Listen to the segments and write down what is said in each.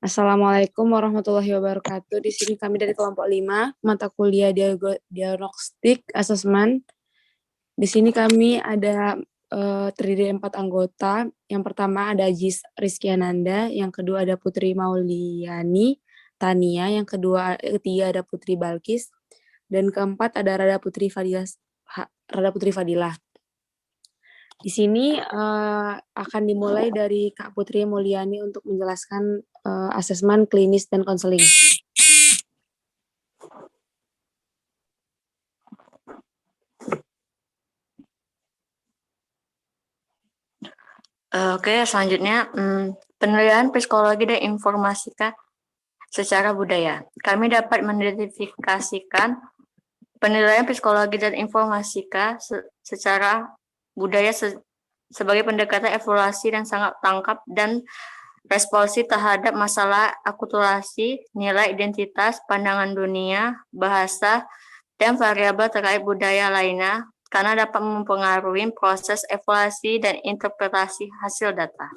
Assalamualaikum warahmatullahi wabarakatuh. Di sini kami dari kelompok 5, mata kuliah diagnostik assessment. Di sini kami ada terdiri dari 4 anggota. Yang pertama ada Ajis Rizkyananda, yang kedua ada Putri Mauliani Tania, yang ketiga ada Putri Balkis, dan keempat ada Rada Putri Fadilah. Di sini akan dimulai dari Kak Putri Mulyani untuk menjelaskan asesmen klinis dan konseling. Oke, selanjutnya penilaian psikologi dan informatika secara budaya. Kami dapat mengidentifikasikan penilaian psikologi dan informatika secara budaya sebagai pendekatan evaluasi dan sangat tangkap dan responsif terhadap masalah akulturasi, nilai identitas, pandangan dunia, bahasa, dan variabel terkait budaya lainnya karena dapat mempengaruhi proses evaluasi dan interpretasi hasil data.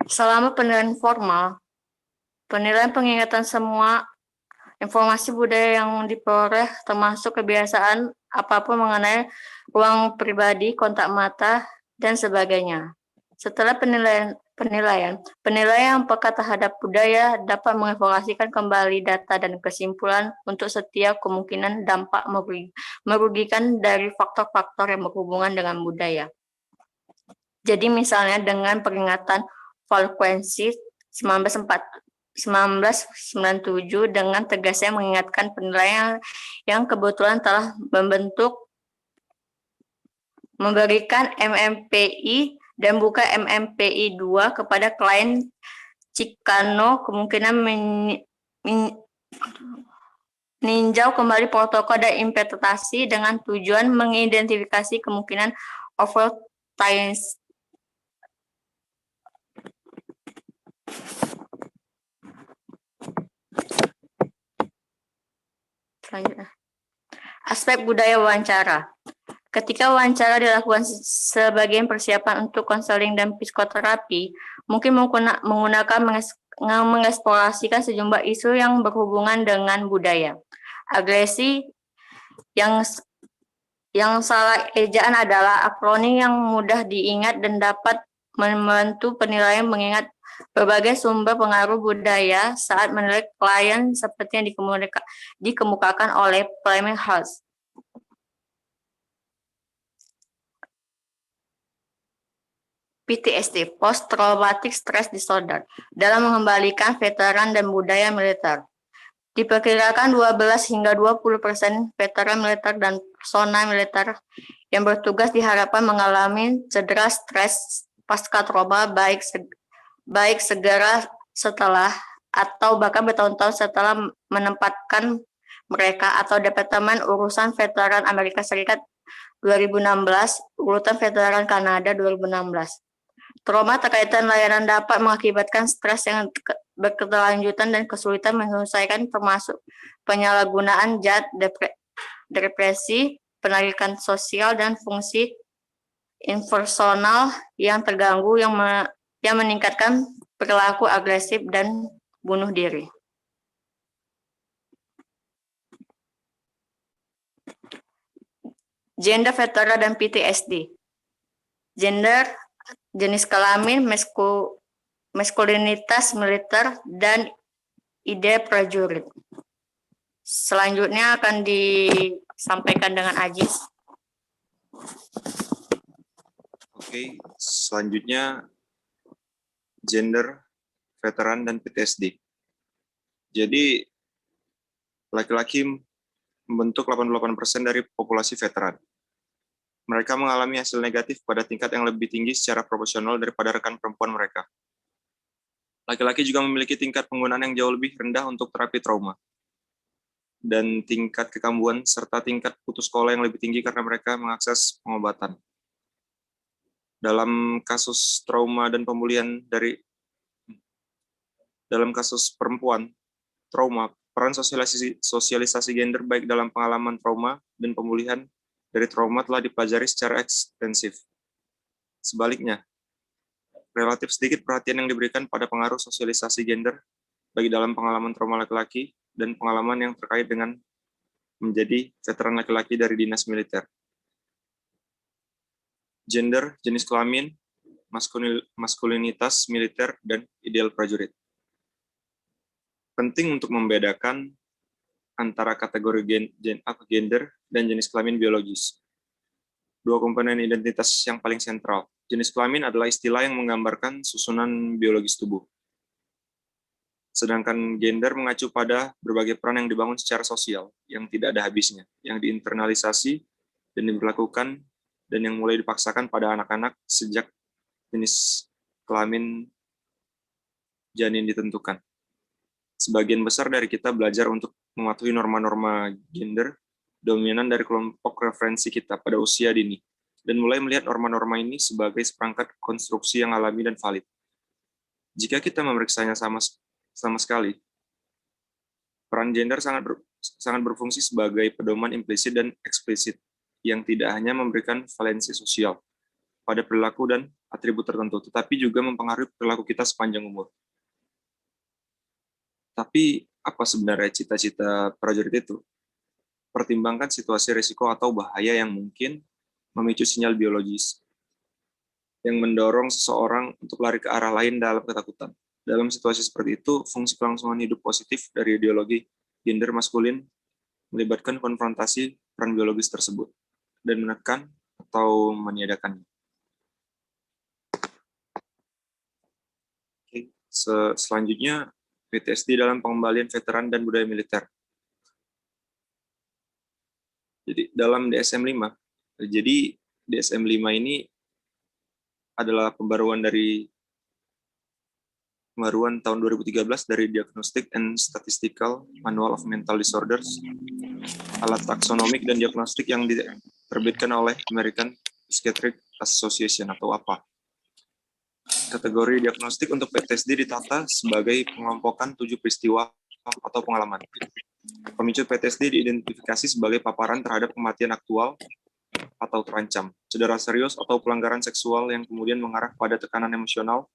Selama penilaian formal, penilaian pengingatan semua informasi budaya yang diperoleh termasuk kebiasaan apapun mengenai ruang pribadi, kontak mata, dan sebagainya. Setelah penilaian yang peka terhadap budaya dapat mengevaluasikan kembali data dan kesimpulan untuk setiap kemungkinan dampak merugikan dari faktor-faktor yang berhubungan dengan budaya. Jadi misalnya dengan peringatan frekuensi 1997 dengan tegasnya mengingatkan penilaian yang kebetulan telah memberikan MMPI dan bukan MMPI 2 kepada klien Chicano kemungkinan meninjau kembali protokol dan interpretasi dengan tujuan mengidentifikasi kemungkinan overtime. Selanjutnya, aspek budaya wawancara. Ketika wawancara dilakukan sebagai persiapan untuk konseling dan psikoterapi, mungkin menggunakan mengeksplorasikan sejumlah isu yang berhubungan dengan budaya. Agresi yang salah ejaan adalah akronim yang mudah diingat dan dapat membantu penilaian mengingat berbagai sumber pengaruh budaya saat menilai klien seperti yang dikemukakan oleh Fleming-Hals. PTSD, Post Traumatic Stress Disorder, dalam mengembalikan veteran dan budaya militer. Diperkirakan 12 hingga 20% veteran militer dan personel militer yang bertugas diharapkan mengalami cedera stres pasca trauma baik segera setelah atau bahkan bertahun-tahun setelah menempatkan mereka atau Departemen Urusan Veteran Amerika Serikat 2016, Urutan Veteran Kanada 2016. Trauma terkaitan layanan dapat mengakibatkan stres yang berkelanjutan dan kesulitan menyelesaikan termasuk penyalahgunaan zat, depresi, penarikan sosial, dan fungsi impersonal yang terganggu yang meningkatkan perilaku agresif dan bunuh diri. Gender veteran dan PTSD. Gender, jenis kelamin, maskulinitas militer, dan ide prajurit. Selanjutnya akan disampaikan dengan Ajis. Oke, selanjutnya gender, veteran, dan PTSD. Jadi, laki-laki membentuk 88% dari populasi veteran. Mereka mengalami hasil negatif pada tingkat yang lebih tinggi secara proporsional daripada rekan perempuan mereka. Laki-laki juga memiliki tingkat penggunaan yang jauh lebih rendah untuk terapi trauma, dan tingkat kekambuhan serta tingkat putus sekolah yang lebih tinggi karena mereka mengakses pengobatan. Dalam kasus trauma dan pemulihan dalam kasus perempuan, trauma Peran sosialisasi gender baik dalam pengalaman trauma dan pemulihan dari trauma telah dipelajari secara ekstensif. Sebaliknya, relatif sedikit perhatian yang diberikan pada pengaruh sosialisasi gender baik dalam pengalaman trauma laki-laki dan pengalaman yang terkait dengan menjadi veteran laki-laki dari dinas militer. Gender, jenis kelamin, maskulinitas militer, dan ideal prajurit. Penting untuk membedakan antara kategori gender dan jenis kelamin biologis. Dua komponen identitas yang paling sentral. Jenis kelamin adalah istilah yang menggambarkan susunan biologis tubuh. Sedangkan gender mengacu pada berbagai peran yang dibangun secara sosial, yang tidak ada habisnya, yang diinternalisasi dan diberlakukan, dan yang mulai dipaksakan pada anak-anak sejak jenis kelamin janin ditentukan. Sebagian besar dari kita belajar untuk mematuhi norma-norma gender dominan dari kelompok referensi kita pada usia dini, dan mulai melihat norma-norma ini sebagai seperangkat konstruksi yang alami dan valid. Jika kita memeriksanya sama sekali, peran gender sangat berfungsi sebagai pedoman implisit dan eksplisit yang tidak hanya memberikan valensi sosial pada perilaku dan atribut tertentu, tetapi juga mempengaruhi perilaku kita sepanjang umur. Tapi apa sebenarnya cita-cita prajurit itu? Pertimbangkan situasi risiko atau bahaya yang mungkin memicu sinyal biologis yang mendorong seseorang untuk lari ke arah lain dalam ketakutan. Dalam situasi seperti itu, fungsi kelangsungan hidup positif dari ideologi gender maskulin melibatkan konfrontasi peran biologis tersebut dan menekan atau meniadakannya. Oke. Selanjutnya, PTSD dalam pengembalian veteran dan budaya militer. Jadi dalam DSM-5, jadi DSM-5 ini adalah pembaruan tahun 2013 dari Diagnostic and Statistical Manual of Mental Disorders, alat taksonomik dan diagnostik yang diterbitkan oleh American Psychiatric Association atau APA. Kategori diagnostik untuk PTSD ditata sebagai pengelompokan 7 peristiwa atau pengalaman. Pemicu PTSD diidentifikasi sebagai paparan terhadap kematian aktual atau terancam, cedera serius atau pelanggaran seksual yang kemudian mengarah pada tekanan emosional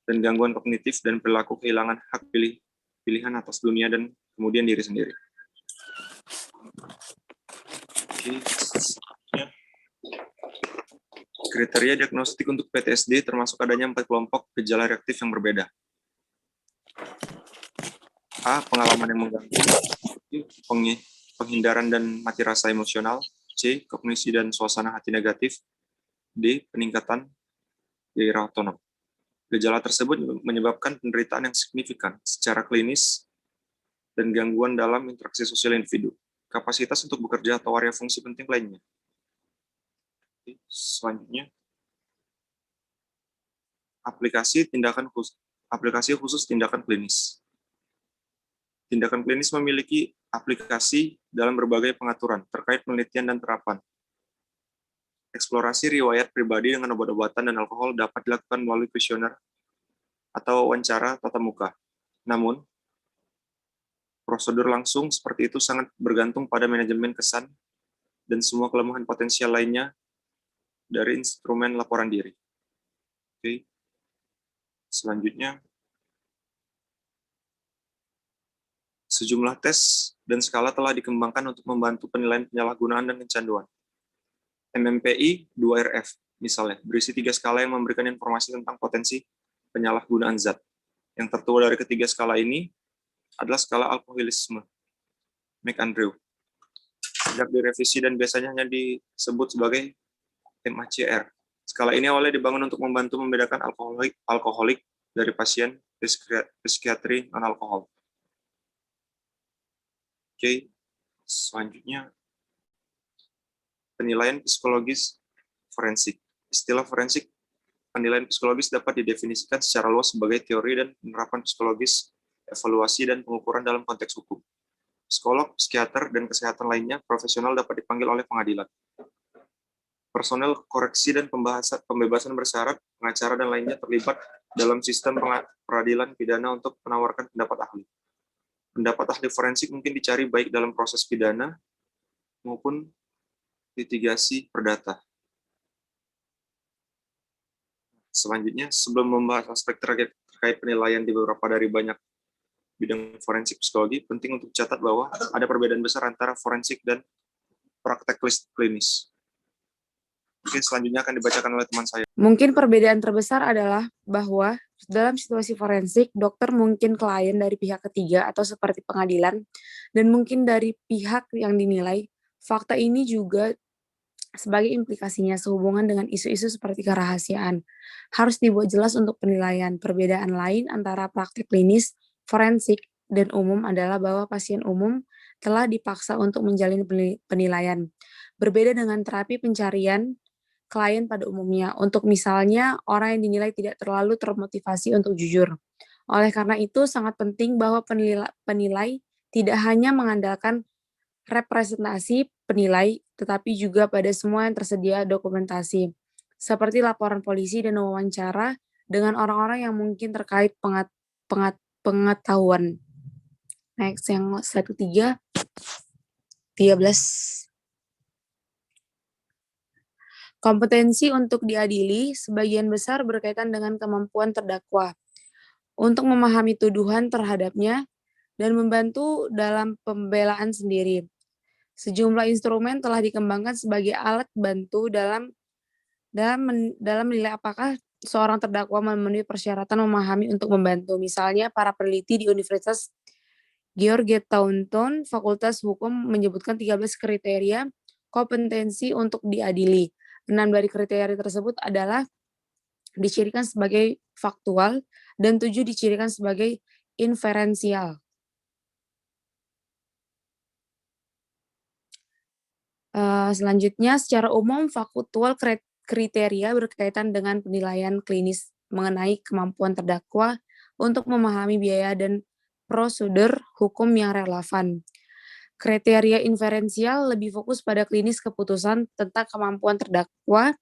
dan gangguan kognitif dan perilaku kehilangan hak pilihan atas dunia dan kemudian diri sendiri. Oke. Kriteria diagnostik untuk PTSD termasuk adanya 4 kelompok gejala reaktif yang berbeda. A. Pengalaman yang mengganggu. Penghindaran dan mati rasa emosional. C. Kognisi dan suasana hati negatif. D. Peningkatan gairah otonom. Gejala tersebut menyebabkan penderitaan yang signifikan secara klinis dan gangguan dalam interaksi sosial individu, kapasitas untuk bekerja atau area fungsi penting lainnya. Selanjutnya, aplikasi khusus tindakan klinis. Tindakan klinis memiliki aplikasi dalam berbagai pengaturan terkait penelitian dan terapan. Eksplorasi riwayat pribadi dengan obat-obatan dan alkohol dapat dilakukan melalui kuesioner atau wawancara tatap muka. Namun, prosedur langsung seperti itu sangat bergantung pada manajemen kesan dan semua kelemahan potensial lainnya dari instrumen laporan diri. Oke. Selanjutnya, sejumlah tes dan skala telah dikembangkan untuk membantu penilaian penyalahgunaan dan kecanduan. MMPI 2RF, misalnya, berisi 3 skala yang memberikan informasi tentang potensi penyalahgunaan zat. Yang tertua dari ketiga skala ini adalah skala alkoholisme, McAndrew. Sejak direvisi dan biasanya hanya disebut sebagai MACR. Skala ini awalnya dibangun untuk membantu membedakan alkoholik dari pasien psikiatri non-alkohol. Oke, selanjutnya penilaian psikologis forensik. Istilah forensik penilaian psikologis dapat didefinisikan secara luas sebagai teori dan penerapan psikologis, evaluasi dan pengukuran dalam konteks hukum. Psikolog, psikiater, dan kesehatan lainnya profesional dapat dipanggil oleh pengadilan. Personel koreksi dan pembebasan bersyarat, pengacara, dan lainnya terlibat dalam sistem peradilan pidana untuk menawarkan pendapat ahli. Pendapat ahli forensik mungkin dicari baik dalam proses pidana maupun litigasi perdata. Selanjutnya, sebelum membahas aspek terkait penilaian di beberapa dari banyak bidang forensik psikologi, penting untuk catat bahwa ada perbedaan besar antara forensik dan praktek klinis. Oke, selanjutnya akan dibacakan oleh teman saya. Mungkin perbedaan terbesar adalah bahwa dalam situasi forensik, dokter mungkin klien dari pihak ketiga atau seperti pengadilan, dan mungkin dari pihak yang dinilai. Fakta ini juga sebagai implikasinya sehubungan dengan isu-isu seperti kerahasiaan. Harus dibuat jelas untuk penilaian. Perbedaan lain antara praktik klinis, forensik, dan umum adalah bahwa pasien umum telah dipaksa untuk menjalin penilaian. Berbeda dengan terapi pencarian klien pada umumnya. Untuk misalnya, orang yang dinilai tidak terlalu termotivasi untuk jujur. Oleh karena itu, sangat penting bahwa penilai tidak hanya mengandalkan representasi penilai, tetapi juga pada semua yang tersedia dokumentasi, seperti laporan polisi dan wawancara dengan orang-orang yang mungkin terkait pengetahuan. Next, yang slide ketiga, 13. Kompetensi untuk diadili sebagian besar berkaitan dengan kemampuan terdakwa untuk memahami tuduhan terhadapnya dan membantu dalam pembelaan sendiri. Sejumlah instrumen telah dikembangkan sebagai alat bantu dalam menilai apakah seorang terdakwa memenuhi persyaratan memahami untuk membantu. Misalnya, para peneliti di Universitas Georgetown Fakultas Hukum menyebutkan 13 kriteria kompetensi untuk diadili. 6 dari kriteria tersebut adalah dicirikan sebagai faktual dan 7 dicirikan sebagai inferensial. Selanjutnya, secara umum, faktual kriteria berkaitan dengan penilaian klinis mengenai kemampuan terdakwa untuk memahami biaya dan prosedur hukum yang relevan. Kriteria inferensial lebih fokus pada klinis keputusan tentang kemampuan terdakwa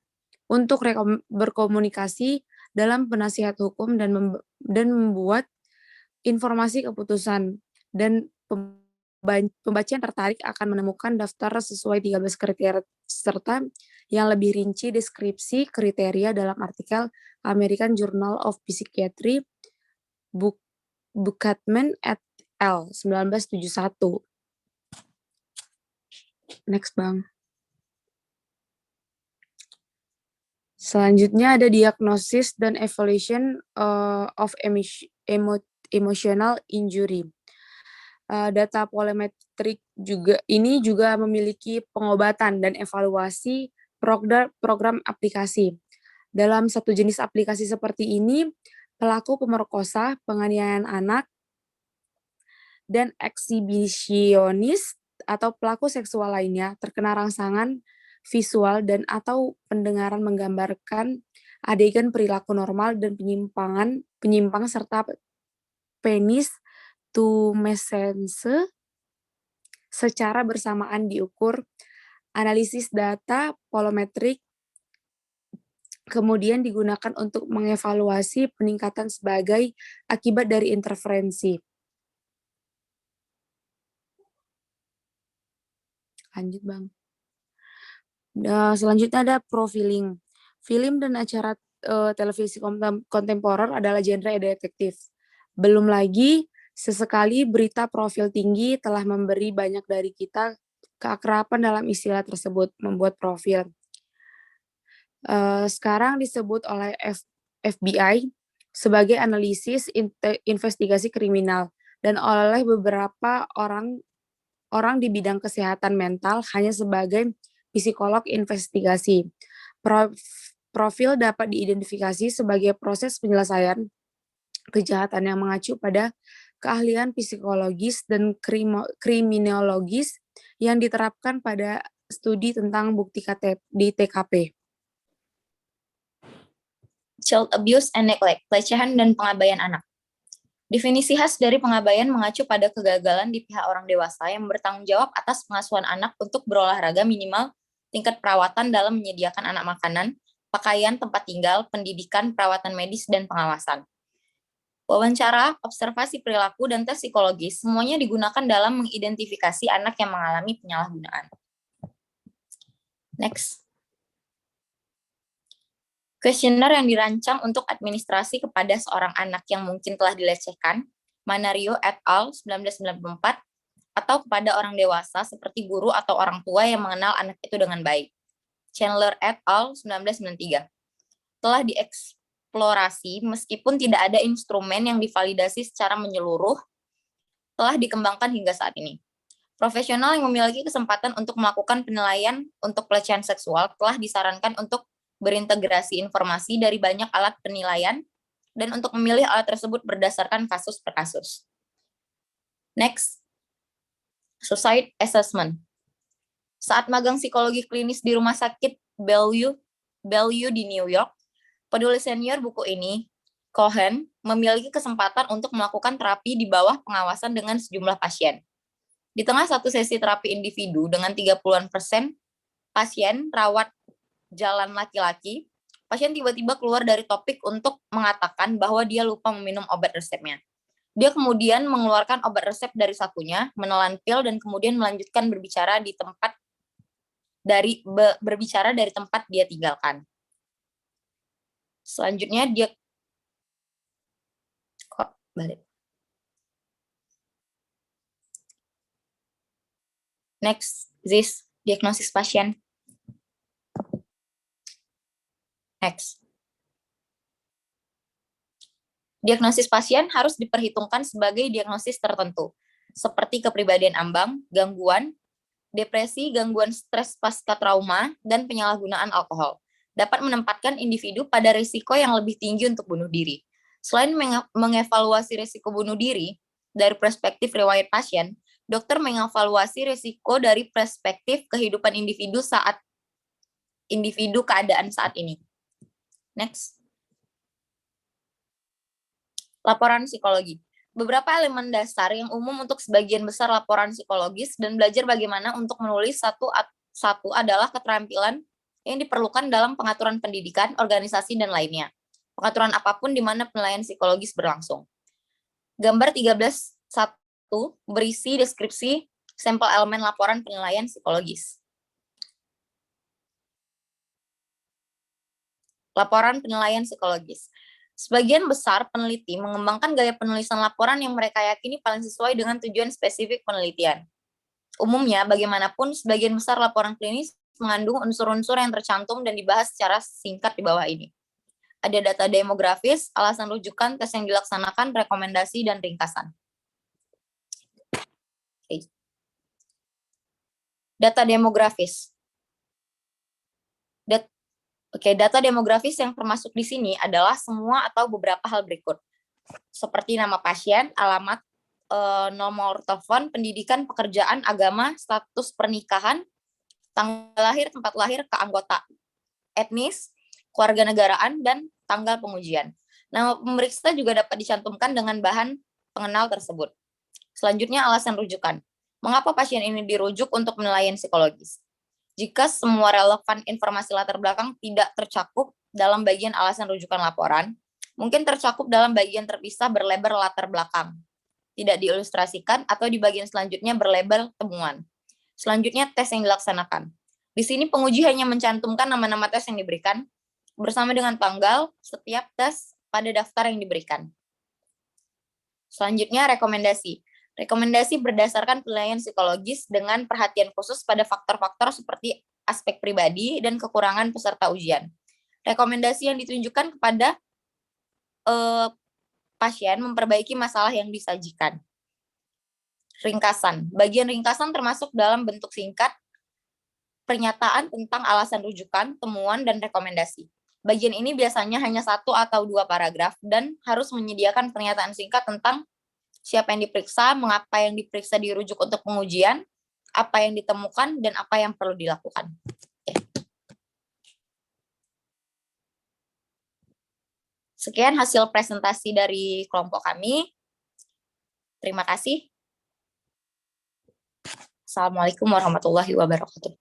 untuk berkomunikasi dalam penasihat hukum dan membuat informasi keputusan, dan pembaca yang tertarik akan menemukan daftar sesuai 13 kriteria serta yang lebih rinci deskripsi kriteria dalam artikel American Journal of Psychiatry, Buchatman et al. 1971. Next, Bang. Selanjutnya ada diagnosis dan evaluation of emotional injury. Data polymetric ini juga memiliki pengobatan dan evaluasi program aplikasi. Dalam satu jenis aplikasi seperti ini, pelaku pemerkosa, penganiayaan anak, dan eksibisionis atau pelaku seksual lainnya terkena rangsangan visual dan atau pendengaran menggambarkan adegan perilaku normal dan penyimpang serta penis tumescence secara bersamaan diukur. Analisis data polometrik kemudian digunakan untuk mengevaluasi peningkatan sebagai akibat dari interferensi. Lanjut, Bang. Selanjutnya ada profiling. Film dan acara televisi kontemporer adalah genre detektif. Belum lagi, sesekali berita profil tinggi telah memberi banyak dari kita keakraban dalam istilah tersebut, membuat profil. Sekarang disebut oleh FBI sebagai analisis investigasi kriminal, dan oleh beberapa orang di bidang kesehatan mental hanya sebagai psikolog investigasi. Profil dapat diidentifikasi sebagai proses penyelesaian kejahatan yang mengacu pada keahlian psikologis dan kriminologis yang diterapkan pada studi tentang bukti di TKP. Child abuse and neglect, pelecehan dan pengabaian anak. Definisi khas dari pengabaian mengacu pada kegagalan di pihak orang dewasa yang bertanggung jawab atas pengasuhan anak untuk berolahraga minimal, tingkat perawatan dalam menyediakan anak makanan, pakaian, tempat tinggal, pendidikan, perawatan medis, dan pengawasan. Wawancara, observasi perilaku, dan tes psikologis semuanya digunakan dalam mengidentifikasi anak yang mengalami penyalahgunaan. Next. Kuesioner yang dirancang untuk administrasi kepada seorang anak yang mungkin telah dilecehkan, Manario et al. 1994, atau kepada orang dewasa seperti guru atau orang tua yang mengenal anak itu dengan baik, Chandler et al. 1993. Telah dieksplorasi meskipun tidak ada instrumen yang divalidasi secara menyeluruh, telah dikembangkan hingga saat ini. Profesional yang memiliki kesempatan untuk melakukan penilaian untuk pelecehan seksual telah disarankan untuk berintegrasi informasi dari banyak alat penilaian dan untuk memilih alat tersebut berdasarkan kasus per kasus. Next, Suicide Assessment. Saat magang psikologi klinis di Rumah Sakit Bellevue di New York, penulis senior buku ini, Cohen, memiliki kesempatan untuk melakukan terapi di bawah pengawasan dengan sejumlah pasien. Di tengah satu sesi terapi individu dengan 30% pasien rawat jalan laki-laki, pasien tiba-tiba keluar dari topik untuk mengatakan bahwa dia lupa meminum obat resepnya. Dia kemudian mengeluarkan obat resep dari sakunya, menelan pil, dan kemudian melanjutkan berbicara dari tempat dia tinggalkan. Selanjutnya dia balik. Next, this diagnosis pasien. Next. Diagnosis pasien harus diperhitungkan sebagai diagnosis tertentu, seperti kepribadian ambang, gangguan, depresi, gangguan stres pasca trauma, dan penyalahgunaan alkohol. Dapat menempatkan individu pada risiko yang lebih tinggi untuk bunuh diri. Selain mengevaluasi risiko bunuh diri dari perspektif riwayat pasien, dokter mengevaluasi risiko dari perspektif kehidupan individu keadaan saat ini. Next. Laporan psikologi. Beberapa elemen dasar yang umum untuk sebagian besar laporan psikologis dan belajar bagaimana untuk menulis satu adalah keterampilan yang diperlukan dalam pengaturan pendidikan, organisasi, dan lainnya. Pengaturan apapun di mana penilaian psikologis berlangsung. Gambar 13.1 berisi deskripsi sampel elemen laporan penilaian psikologis. Laporan penilaian psikologis. Sebagian besar peneliti mengembangkan gaya penulisan laporan yang mereka yakini paling sesuai dengan tujuan spesifik penelitian. Umumnya, bagaimanapun, sebagian besar laporan klinis mengandung unsur-unsur yang tercantum dan dibahas secara singkat di bawah ini. Ada data demografis, alasan rujukan, tes yang dilaksanakan, rekomendasi, dan ringkasan. Okay. Data demografis. Data demografis yang termasuk di sini adalah semua atau beberapa hal berikut. Seperti nama pasien, alamat, nomor telepon, pendidikan, pekerjaan, agama, status pernikahan, tanggal lahir, tempat lahir, keanggotaan, etnis, kewarganegaraan, dan tanggal pengujian. Nama pemeriksa juga dapat dicantumkan dengan bahan pengenal tersebut. Selanjutnya, alasan rujukan. Mengapa pasien ini dirujuk untuk penilaian psikologis? Jika semua relevan informasi latar belakang tidak tercakup dalam bagian alasan rujukan laporan, mungkin tercakup dalam bagian terpisah berlabel latar belakang, tidak diilustrasikan, atau di bagian selanjutnya berlabel temuan. Selanjutnya, tes yang dilaksanakan. Di sini penguji hanya mencantumkan nama-nama tes yang diberikan, bersama dengan tanggal setiap tes pada daftar yang diberikan. Selanjutnya, rekomendasi. Rekomendasi berdasarkan penilaian psikologis dengan perhatian khusus pada faktor-faktor seperti aspek pribadi dan kekurangan peserta ujian. Rekomendasi yang ditunjukkan kepada pasien memperbaiki masalah yang disajikan. Ringkasan. Bagian ringkasan termasuk dalam bentuk singkat, pernyataan tentang alasan rujukan, temuan, dan rekomendasi. Bagian ini biasanya hanya 1 atau 2 paragraf dan harus menyediakan pernyataan singkat tentang siapa yang diperiksa, mengapa yang diperiksa dirujuk untuk pengujian, apa yang ditemukan, dan apa yang perlu dilakukan. Sekian hasil presentasi dari kelompok kami. Terima kasih. Assalamualaikum warahmatullahi wabarakatuh.